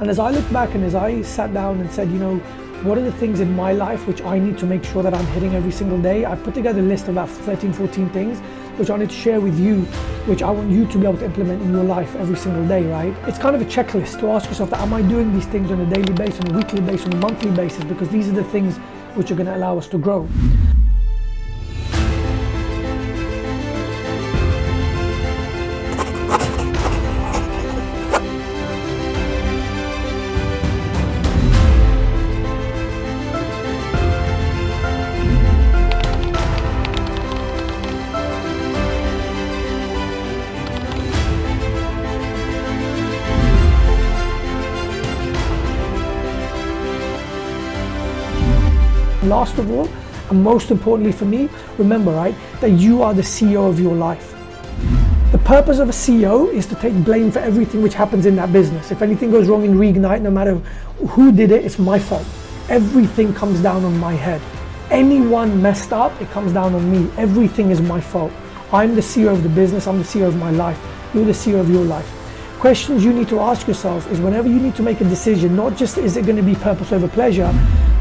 And as I look back and as I sat down and said, what are the things in my life which I need to make sure that I'm hitting every single day, I put together a list of about 13, 14 things which I need to share with you, which I want you to be able to implement in your life every single day, right? It's kind of a checklist to ask yourself that, am I doing these things on a daily basis, on a weekly basis, on a monthly basis? Because these are the things which are going to allow us to grow. Last of all, and most importantly for me, remember, right, that you are the CEO of your life. The purpose of a CEO is to take blame for everything which happens in that business. If anything goes wrong in Reignite, no matter who did it, it's my fault. Everything comes down on my head. Anyone messed up, it comes down on me. Everything is my fault. I'm the CEO of the business, I'm the CEO of my life. You're the CEO of your life. Questions you need to ask yourself is whenever you need to make a decision, not just is it going to be purpose over pleasure,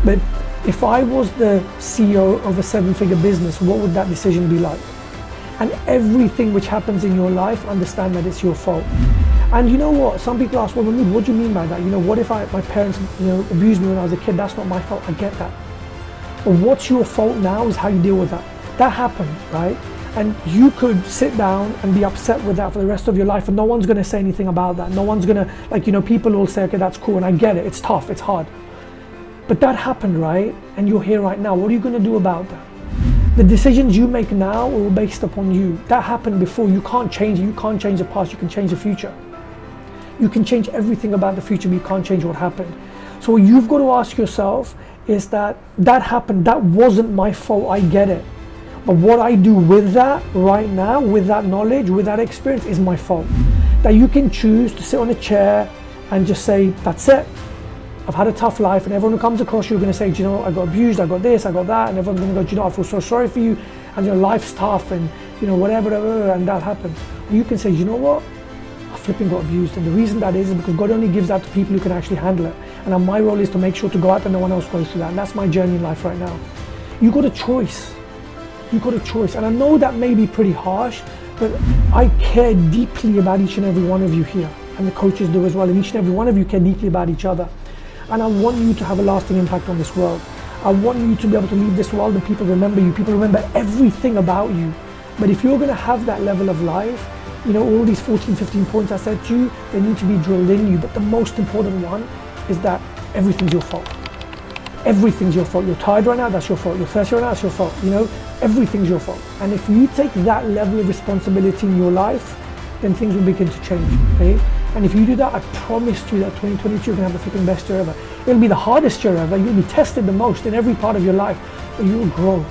but if I was the CEO of a 7-figure business, what would that decision be like? And everything which happens in your life, understand that it's your fault. And you know what? Some people ask, well, Mahmood, what do you mean by that? What if my parents, abused me when I was a kid? That's not my fault. I get that. But what's your fault now is how you deal with that. That happened, right? And you could sit down and be upset with that for the rest of your life, and no one's going to say anything about that. No one's going to, people will say, okay, that's cool, and I get it. It's tough. It's hard. But that happened, right? And you're here right now. What are you going to do about that? The decisions you make now are all based upon you. That happened before. You can't change it. You can't change the past. You can change the future. You can change everything about the future, but you can't change what happened. So what you've got to ask yourself is that happened. That wasn't my fault. I get it. But what I do with that right now, with that knowledge, with that experience, is my fault. That you can choose to sit on a chair and just say, that's it. I've had a tough life, and everyone who comes across you are going to say, I got abused, I got this, I got that, and everyone's going to go, I feel so sorry for you, and life's tough, and whatever, and that happened. Or you can say, what? I flipping got abused, and the reason that is because God only gives that to people who can actually handle it. And my role is to make sure to go out and no one else goes through that, and that's my journey in life right now. You got a choice. You got a choice, and I know that may be pretty harsh, but I care deeply about each and every one of you here, and the coaches do as well, and each and every one of you care deeply about each other. And I want you to have a lasting impact on this world. I want you to be able to leave this world and people remember you. People remember everything about you. But if you're going to have that level of life, all these 14, 15 points I said to you, they need to be drilled in you. But the most important one is that everything's your fault. Everything's your fault. You're tired right now, that's your fault. You're thirsty right now, that's your fault. Everything's your fault. And if you take that level of responsibility in your life, then things will begin to change, okay? And if you do that, I promise you that 2022 you're going to have the flipping best year ever. It'll be the hardest year ever. You'll be tested the most in every part of your life, but you will grow.